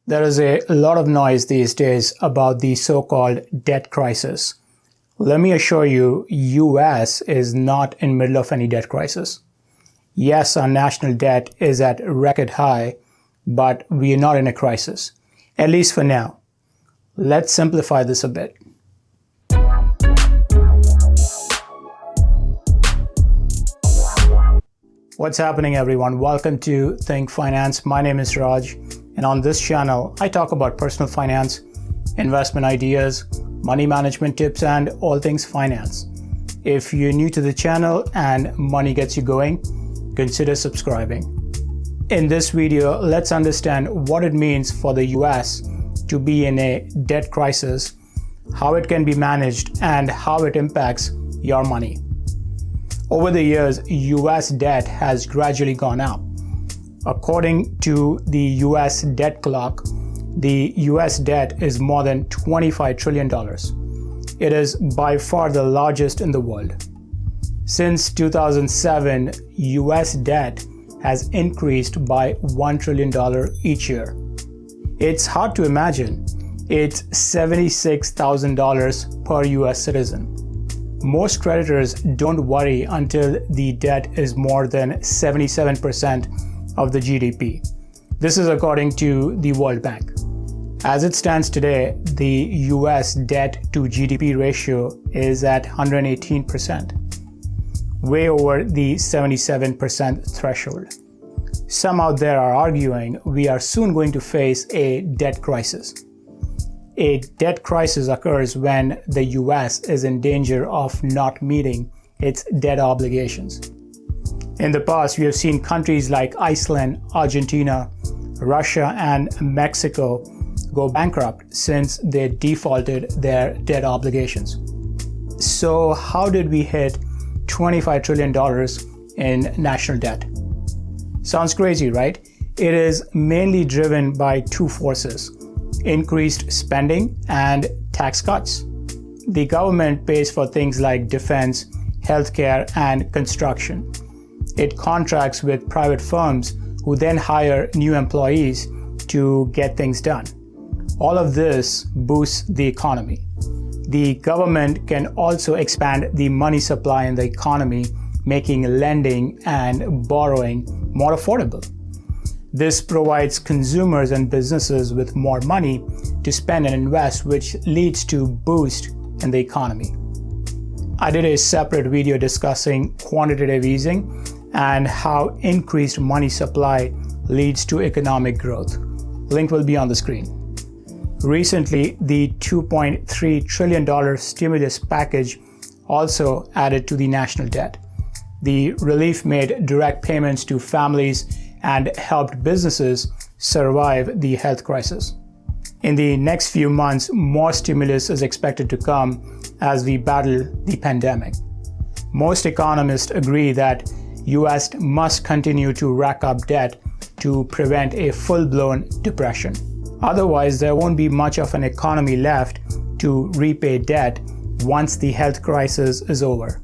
There is a lot of noise these days about the so-called debt crisis. Let me assure you, US is not in the middle of any debt crisis. Yes, our national debt is at record high, but we are not in a crisis, at least for now. Let's simplify this a bit. What's happening, everyone? Welcome to Think Finance. My name is Raj, and on this channel, I talk about personal finance, investment ideas, money management tips, and all things finance. If you're new to the channel and money gets you going, consider subscribing. In this video, let's understand what it means for the US to be in a debt crisis, how it can be managed, and how it impacts your money. Over the years, US debt has gradually gone up. According to the US debt clock, the US debt is more than $25 trillion. It is by far the largest in the world. Since 2007, US debt has increased by $1 trillion each year. It's hard to imagine. It's $76,000 per US citizen. Most creditors don't worry until the debt is more than 77% of the GDP. This is according to the World Bank. As it stands today, the US debt to GDP ratio is at 118%, way over the 77% threshold. Some out there are arguing we are soon going to face a debt crisis. A debt crisis occurs when the US is in danger of not meeting its debt obligations. In the past, we have seen countries like Iceland, Argentina, Russia, and Mexico go bankrupt since they defaulted their debt obligations. So how did we hit $25 trillion in national debt? Sounds crazy, right? It is mainly driven by two forces: increased spending and tax cuts. The government pays for things like defense, healthcare, and construction. It contracts with private firms who then hire new employees to get things done. All of this boosts the economy. The government can also expand the money supply in the economy, making lending and borrowing more affordable. This provides consumers and businesses with more money to spend and invest, which leads to boost in the economy. I did a separate video discussing quantitative easing and how increased money supply leads to economic growth. Link will be on the screen. Recently, the $2.3 trillion stimulus package also added to the national debt. The relief made direct payments to families and helped businesses survive the health crisis. In the next few months, more stimulus is expected to come as we battle the pandemic. Most economists agree that US must continue to rack up debt to prevent a full-blown depression. Otherwise, there won't be much of an economy left to repay debt once the health crisis is over.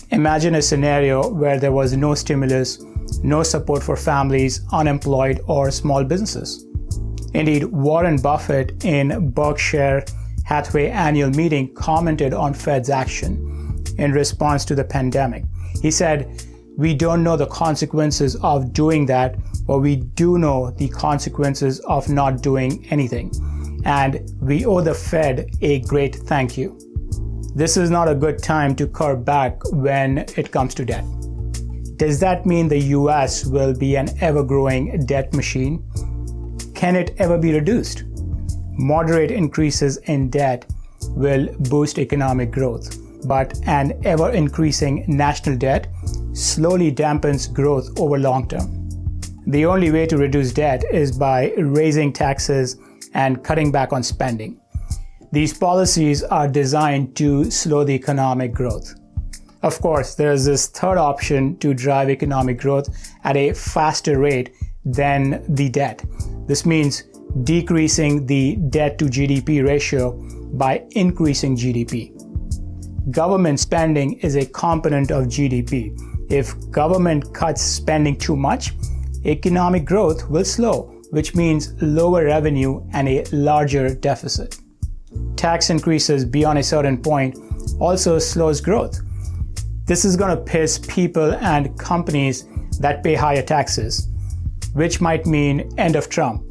Imagine a scenario where there was no stimulus, no support for families, unemployed, or small businesses. Indeed, Warren Buffett in Berkshire Hathaway annual meeting commented on Fed's action in response to the pandemic. He said, "We don't know the consequences of doing that, but we do know the consequences of not doing anything. And we owe the Fed a great thank you." This is not a good time to curb back when it comes to debt. Does that mean the US will be an ever-growing debt machine? Can it ever be reduced? Moderate increases in debt will boost economic growth, but an ever-increasing national debt slowly dampens growth over long term. The only way to reduce debt is by raising taxes and cutting back on spending. These policies are designed to slow the economic growth. Of course, there is this third option to drive economic growth at a faster rate than the debt. This means decreasing the debt to GDP ratio by increasing GDP. Government spending is a component of GDP. If government cuts spending too much, economic growth will slow, which means lower revenue and a larger deficit. Tax increases beyond a certain point also slows growth. This is going to piss people and companies that pay higher taxes, which might mean end of Trump.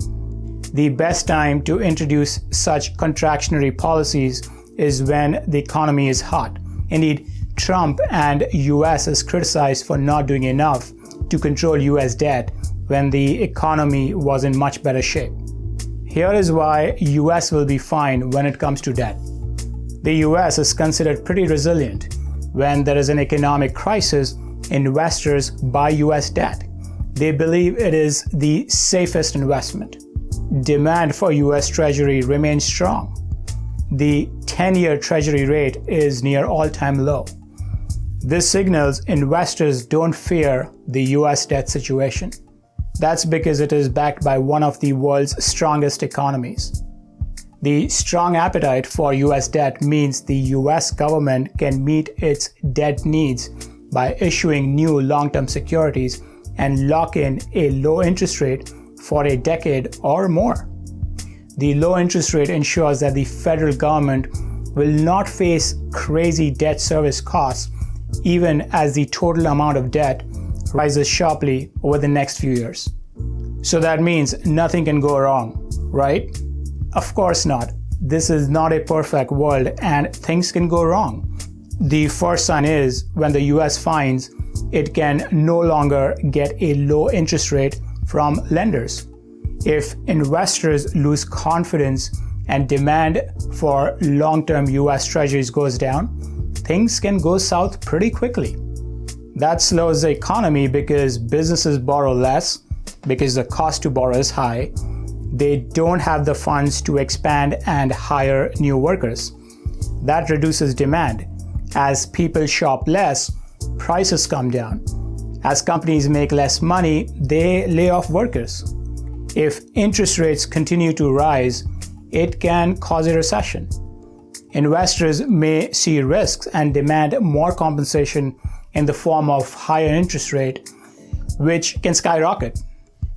The best time to introduce such contractionary policies is when the economy is hot. Indeed, Trump and US is criticized for not doing enough to control US debt when the economy was in much better shape. Here is why US will be fine when it comes to debt. The US is considered pretty resilient. When there is an economic crisis, investors buy US debt. They believe it is the safest investment. Demand for US Treasury remains strong. The 10-year Treasury rate is near all-time low. This signals investors don't fear the US debt situation. That's because it is backed by one of the world's strongest economies. The strong appetite for US debt means the US government can meet its debt needs by issuing new long-term securities and lock in a low interest rate for a decade or more. The low interest rate ensures that the federal government will not face crazy debt service costs even as the total amount of debt rises sharply over the next few years. So that means nothing can go wrong, right? Of course not. This is not a perfect world and things can go wrong. The first sign is when the US finds it can no longer get a low interest rate from lenders. If investors lose confidence and demand for long-term US treasuries goes down, things can go south pretty quickly. That slows the economy because businesses borrow less, because the cost to borrow is high. They don't have the funds to expand and hire new workers. That reduces demand. As people shop less, prices come down. As companies make less money, they lay off workers. If interest rates continue to rise, it can cause a recession. Investors may see risks and demand more compensation in the form of higher interest rate, which can skyrocket.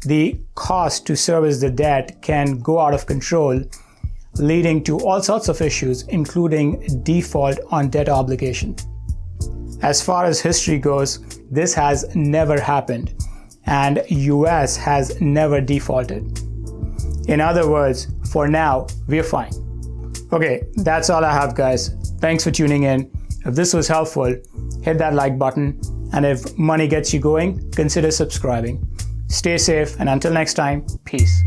The cost to service the debt can go out of control, leading to all sorts of issues, including default on debt obligation. As far as history goes, this has never happened, and US has never defaulted. In other words, for now, we're fine. Okay, that's all I have, guys. Thanks for tuning in. If this was helpful, hit that like button, and if money gets you going, consider subscribing. Stay safe, and until next time, peace.